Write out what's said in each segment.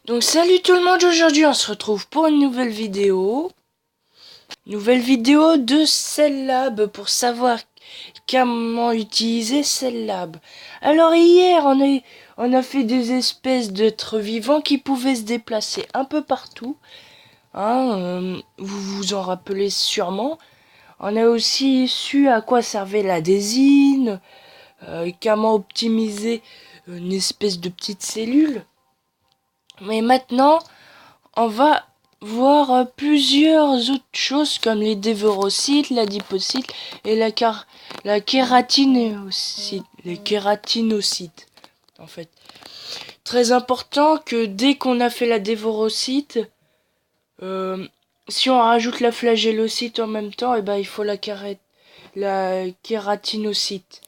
Donc salut tout le monde, aujourd'hui on se retrouve pour une nouvelle vidéo. Nouvelle vidéo de CellLab pour savoir comment utiliser CellLab. Alors hier on a fait des espèces d'êtres vivants qui pouvaient se déplacer un peu partout. Vous vous en rappelez sûrement. On a aussi su à quoi servait la désine, comment optimiser une espèce de petite cellule. Mais maintenant, on va voir plusieurs autres choses comme les dévérocytes, l'adipocyte et la kératinocyte, les kératinocytes en fait. Très important que dès qu'on a fait la dévérocyte, euh, si on rajoute la flagellocyte en même temps, et ben il faut la kératinocyte.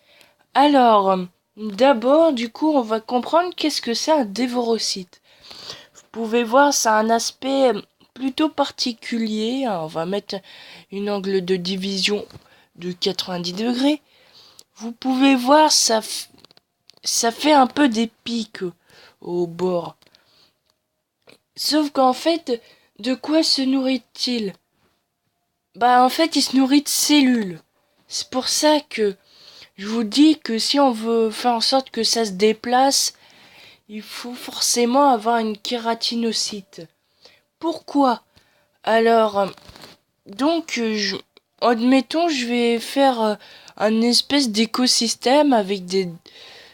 Alors, d'abord, du coup, on va comprendre qu'est-ce que c'est un dévérocyte. Vous pouvez voir, ça a un aspect plutôt particulier. On va mettre une angle de division de 90 degrés. Vous pouvez voir, ça fait un peu des pics au bord. Sauf qu'en fait, de quoi se nourrit-il? Bah en fait, il se nourrit de cellules. C'est pour ça que je vous dis que si on veut faire en sorte que ça se déplace, il faut forcément avoir une kératinocyte. Pourquoi? Alors, donc, admettons, je vais faire un espèce d'écosystème avec des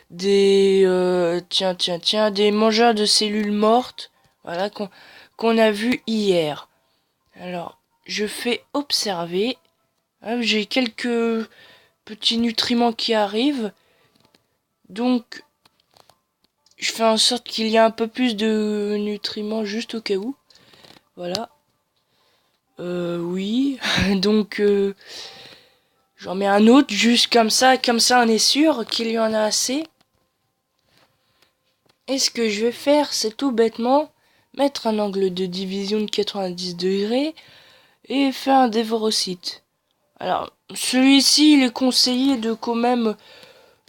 mangeurs de cellules mortes, voilà, qu'on a vu hier. Alors, je fais observer. J'ai quelques petits nutriments qui arrivent, donc je fais en sorte qu'il y ait un peu plus de nutriments juste au cas où. Voilà. Oui. Donc, j'en mets un autre, juste comme ça on est sûr qu'il y en a assez. Et ce que je vais faire, c'est tout bêtement mettre un angle de division de 90 degrés et faire un dévorocyte. Alors, celui-ci, il est conseillé de quand même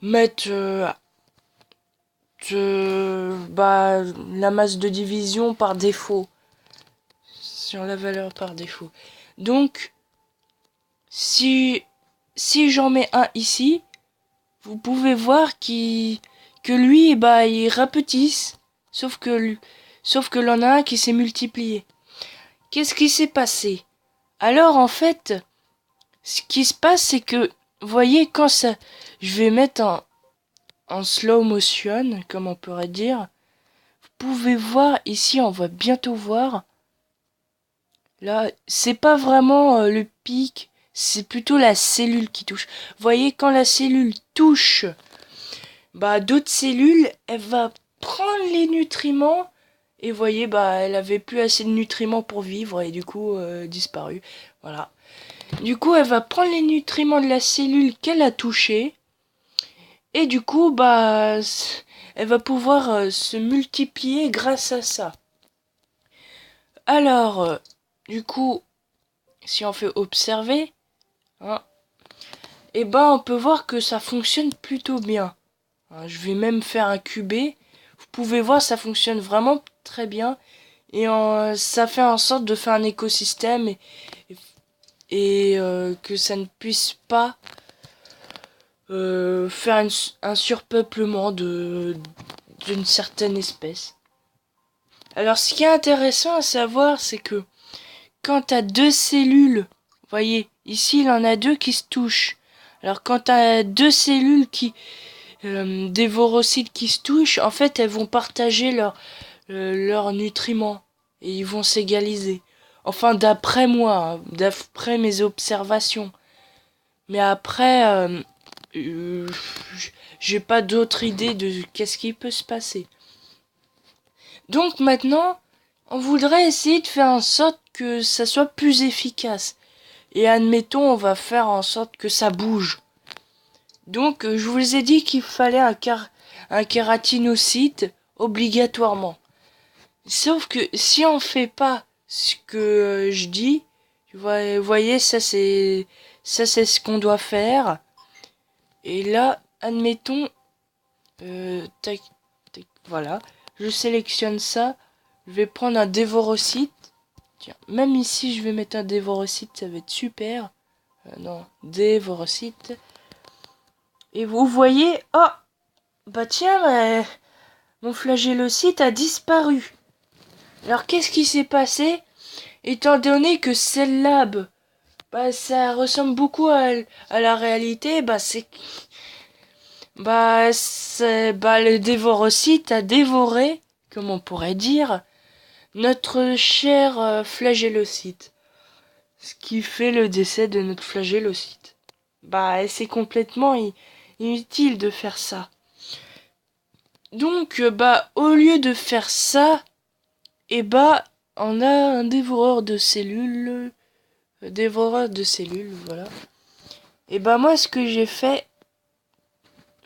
mettre la masse de division par défaut, sur la valeur par défaut. Donc, si j'en mets un ici, vous pouvez voir que lui, bah, il rapetisse. Sauf que l'on a un qui s'est multiplié. Qu'est-ce qui s'est passé? Alors, en fait, ce qui se passe, c'est que, vous voyez, quand ça, je vais mettre en slow motion, comme on pourrait dire, vous pouvez voir, ici, on va bientôt voir. Là, c'est pas vraiment le pic, c'est plutôt la cellule qui touche. Vous voyez, quand la cellule touche bah d'autres cellules, elle va prendre les nutriments et vous voyez bah elle avait plus assez de nutriments pour vivre et du coup disparu. Voilà. Du coup, elle va prendre les nutriments de la cellule qu'elle a touchée et du coup bah elle va pouvoir se multiplier grâce à ça. Alors du coup, si on fait observer, hein, et ben on peut voir que ça fonctionne plutôt bien. Je vais même faire un cubé. Vous pouvez voir, ça fonctionne vraiment très bien. Et ça fait en sorte de faire un écosystème et que ça ne puisse pas faire un surpeuplement d'une certaine espèce. Alors ce qui est intéressant à savoir, c'est que quand tu as deux cellules, vous voyez, ici il en a deux qui se touchent. Alors quand tu as deux cellules des vorocytes qui se touchent, en fait, elles vont partager leurs nutriments et ils vont s'égaliser. Enfin, d'après moi, hein, d'après mes observations. Mais après, euh, j'ai pas d'autre idée de qu'est-ce qui peut se passer. Donc maintenant, on voudrait essayer de faire en sorte que ça soit plus efficace. Et admettons, on va faire en sorte que ça bouge. Donc, je vous ai dit qu'il fallait un kératinocyte obligatoirement. Sauf que si on fait pas ce que je dis, vous voyez, ça c'est ce qu'on doit faire. Et là, admettons, tac, tac, voilà, je sélectionne ça je vais prendre un dévorocyte. Tiens, même ici, je vais mettre un dévorocyte, ça va être super. Non, dévorocyte. Et vous voyez, oh, bah tiens, mon flagellocyte a disparu. Alors, qu'est-ce qui s'est passé? Étant donné que Cell Lab, bah, ça ressemble beaucoup à la réalité, le dévorocyte a dévoré, comme on pourrait dire, notre cher flagellocyte. Ce qui fait le décès de notre flagellocyte. Bah, c'est complètement inutile de faire ça. Donc, au lieu de faire ça, on a un dévoreur de cellules. Dévoreur de cellules, voilà. Et moi, ce que j'ai fait,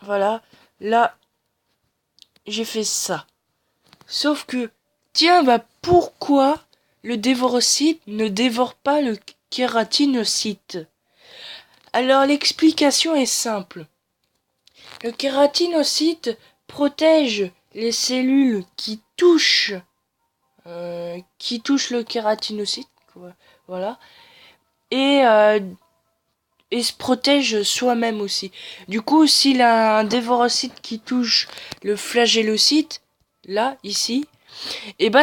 voilà, là, j'ai fait ça. Sauf que, tiens, pourquoi le dévorocyte ne dévore pas le kératinocyte? Alors, l'explication est simple. Le kératinocyte protège les cellules qui touchent le kératinocyte, voilà, et se protège soi-même aussi. Du coup, s'il a un dévorocyte qui touche le flagellocyte, là, ici,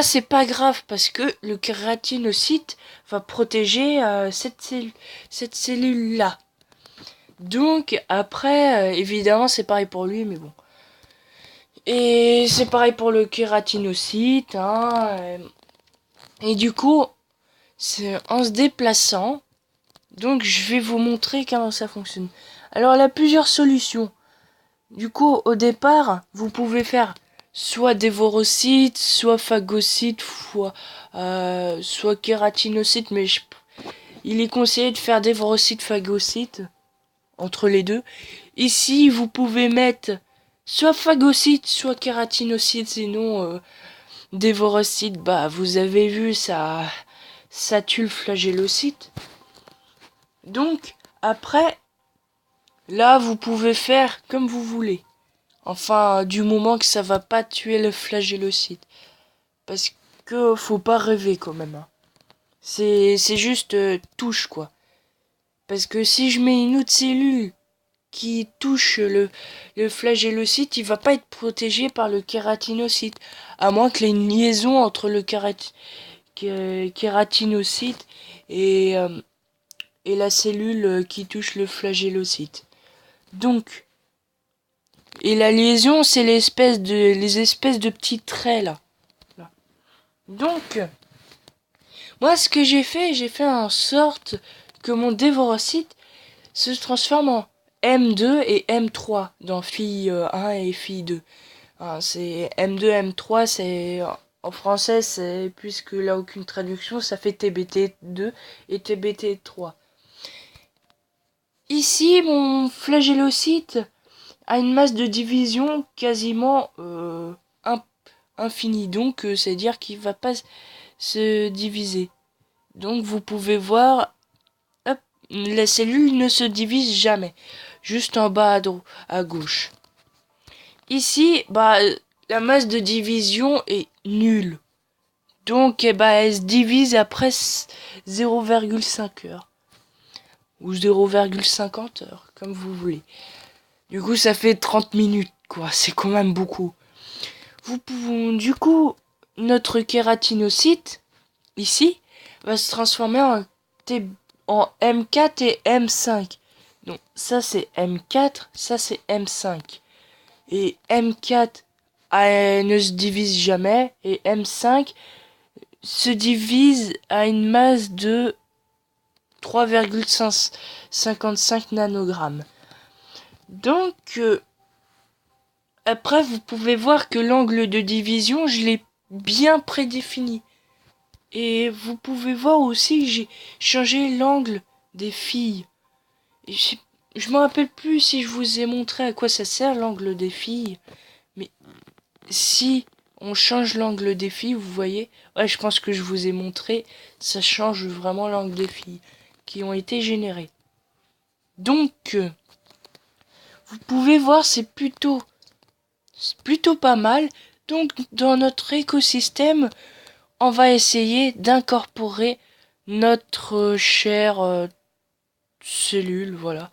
c'est pas grave parce que le kératinocyte va protéger cette cellule-là. Donc, après, évidemment, c'est pareil pour lui, mais bon. Et c'est pareil pour le kératinocyte, hein. Et du coup, c'est en se déplaçant. Donc, je vais vous montrer comment ça fonctionne. Alors, il y a plusieurs solutions. Du coup, au départ, vous pouvez faire soit dévorocyte, soit phagocyte, soit kératinocyte, mais il est conseillé de faire dévorocyte, phagocyte, entre les deux. Ici, vous pouvez mettre soit phagocyte, soit kératinocyte, sinon dévorocyte, vous avez vu, ça tue le flagellocyte. Donc, après, là, vous pouvez faire comme vous voulez. Enfin, du moment que ça va pas tuer le flagellocyte. Parce que faut pas rêver quand même. Hein. C'est juste touche, quoi. Parce que si je mets une autre cellule qui touche le flagellocyte, il va pas être protégé par le kératinocyte. À moins qu'il y ait une liaison entre le kératinocyte et la cellule qui touche le flagellocyte. Donc, et la liaison, c'est les espèces de petits traits là. Donc, moi, ce que j'ai fait en sorte que mon dévorocyte se transforme en M2 et M3 dans fille 1 et fille 2. Hein, c'est M2, M3, c'est en français, c'est puisque là aucune traduction, ça fait TBT2 et TBT3. Ici, mon flagellocyte a une masse de division quasiment infinie, donc c'est-à-dire qu'il va pas se diviser. Donc vous pouvez voir, hop, la cellule ne se divise jamais, juste en bas à gauche. Ici, la masse de division est nulle. Donc, elle se divise après 0,5 heures. Ou 0,50 heures, comme vous voulez. Du coup, ça fait 30 minutes, quoi. C'est quand même beaucoup. Du coup, notre kératinocyte, ici, va se transformer en M4 et M5. Donc, ça, c'est M4, ça, c'est M5. Et M4 ne se divise jamais, et M5 se divise à une masse de 3,55 nanogrammes. Donc, après, vous pouvez voir que l'angle de division, je l'ai bien prédéfini. Et vous pouvez voir aussi que j'ai changé l'angle des filles. Et je me rappelle plus si je vous ai montré à quoi ça sert l'angle des filles. Mais si on change l'angle des filles, vous voyez, ouais, je pense que je vous ai montré, ça change vraiment l'angle des filles qui ont été générées. Donc, vous pouvez voir, c'est plutôt pas mal. Donc, dans notre écosystème, on va essayer d'incorporer notre chère cellule, voilà.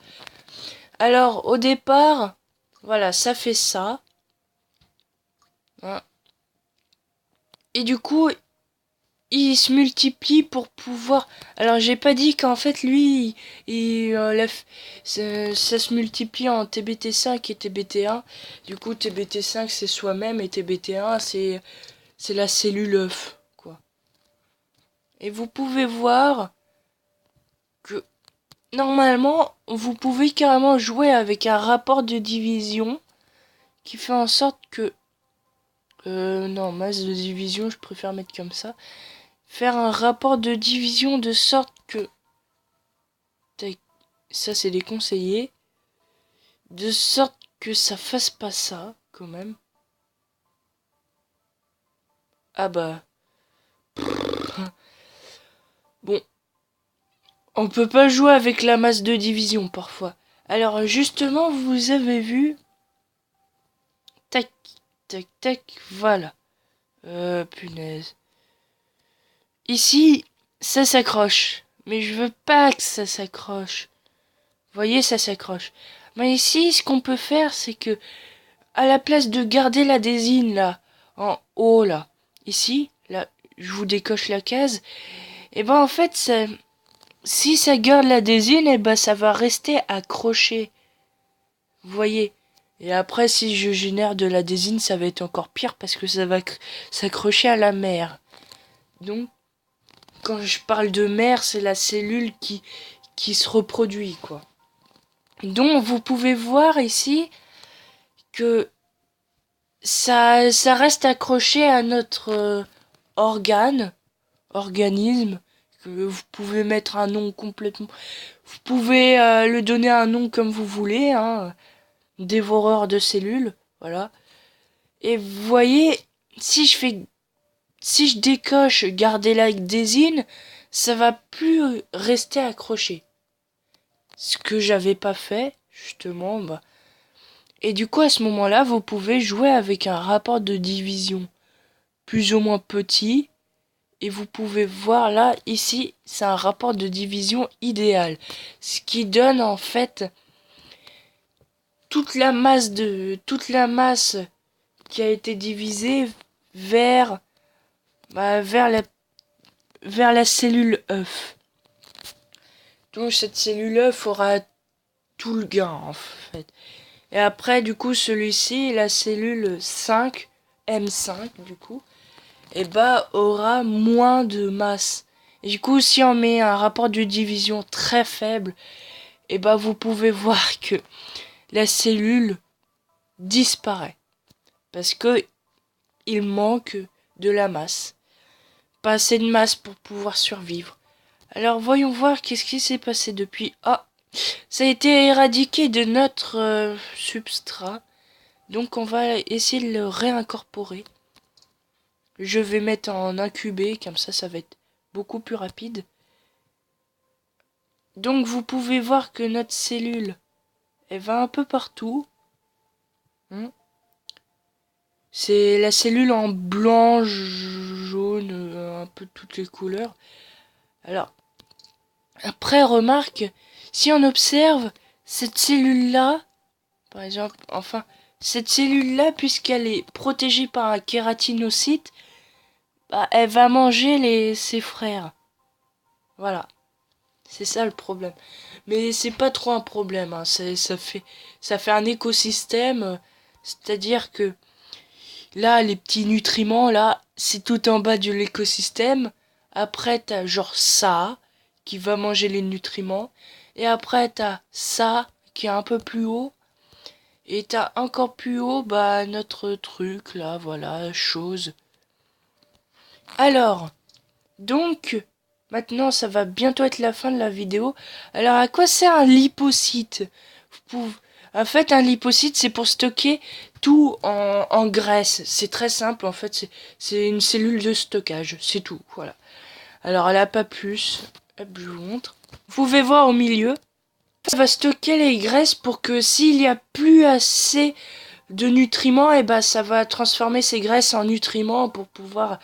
Alors, au départ, voilà, ça fait ça. Hein. Et du coup, il se multiplie pour pouvoir... Alors, j'ai pas dit qu'en fait, lui, ça se multiplie en TBT5 et TBT1. Du coup, TBT5, c'est soi-même, et TBT1, c'est la cellule œuf, quoi. Et vous pouvez voir que, normalement, vous pouvez carrément jouer avec un rapport de division qui fait en sorte que... non, masse de division, je préfère mettre comme ça. Faire un rapport de division de sorte que... Ça, c'est déconseillé. De sorte que ça fasse pas ça, quand même. Ah bah... Bon. On peut pas jouer avec la masse de division, parfois. Alors, justement, vous avez vu... Tac, tac, tac, voilà. Punaise. Ici, ça s'accroche. Mais je veux pas que ça s'accroche. Vous voyez, ça s'accroche. Mais ici, ce qu'on peut faire, c'est que, à la place de garder la désine, là, en haut, là, ici, là, je vous décoche la case, et ben, en fait, si ça garde la désine, et ben, ça va rester accroché. Vous voyez? Et après, si je génère de la désine, ça va être encore pire parce que ça va s'accrocher à la mère. Donc, quand je parle de mère, c'est la cellule qui se reproduit, quoi. Donc, vous pouvez voir ici que ça reste accroché à notre organisme, que vous pouvez mettre un nom complètement... Vous pouvez le donner un nom comme vous voulez, hein, dévoreur de cellules, voilà. Et vous voyez, si je décoche garder la désine, ça va plus rester accroché. Ce que j'avais pas fait, justement, bah. Et du coup, à ce moment-là, vous pouvez jouer avec un rapport de division plus ou moins petit. Et vous pouvez voir là, ici, c'est un rapport de division idéal. Ce qui donne en fait toute la masse qui a été divisée vers vers la cellule œuf. Donc cette cellule œuf aura tout le gain en fait. Et après du coup celui-ci, la cellule 5, M5 du coup, et bah aura moins de masse. Et du coup si on met un rapport de division très faible, et bah vous pouvez voir que la cellule disparaît. Parce que il manque de la masse. Pas assez de masse pour pouvoir survivre. Alors voyons voir qu'est-ce qui s'est passé depuis. Ah, ça a été éradiqué de notre substrat. Donc on va essayer de le réincorporer. Je vais mettre en incubé, comme ça va être beaucoup plus rapide. Donc vous pouvez voir que notre cellule, elle va un peu partout. C'est la cellule en blanc, jaune, un peu toutes les couleurs. Alors, après, remarque, si on observe cette cellule-là, par exemple, enfin, cette cellule-là, puisqu'elle est protégée par un kératinocyte, bah, elle va manger ses frères. Voilà. C'est ça le problème. Mais c'est pas trop un problème, hein. Ça fait un écosystème, c'est-à-dire que là, les petits nutriments, là, c'est tout en bas de l'écosystème. Après, t'as genre ça, qui va manger les nutriments. Et après, t'as ça, qui est un peu plus haut. Et t'as encore plus haut, bah, notre truc, là, voilà, chose. Alors, donc, maintenant, ça va bientôt être la fin de la vidéo. Alors, à quoi sert un lipocyte? En fait, un lipocyte, c'est pour stocker tout en graisse. C'est très simple, en fait, c'est une cellule de stockage, c'est tout, voilà. Alors, elle a pas plus. Hop, je vous montre. Vous pouvez voir au milieu. Ça va stocker les graisses pour que s'il n'y a plus assez de nutriments, et ben ça va transformer ces graisses en nutriments pour pouvoir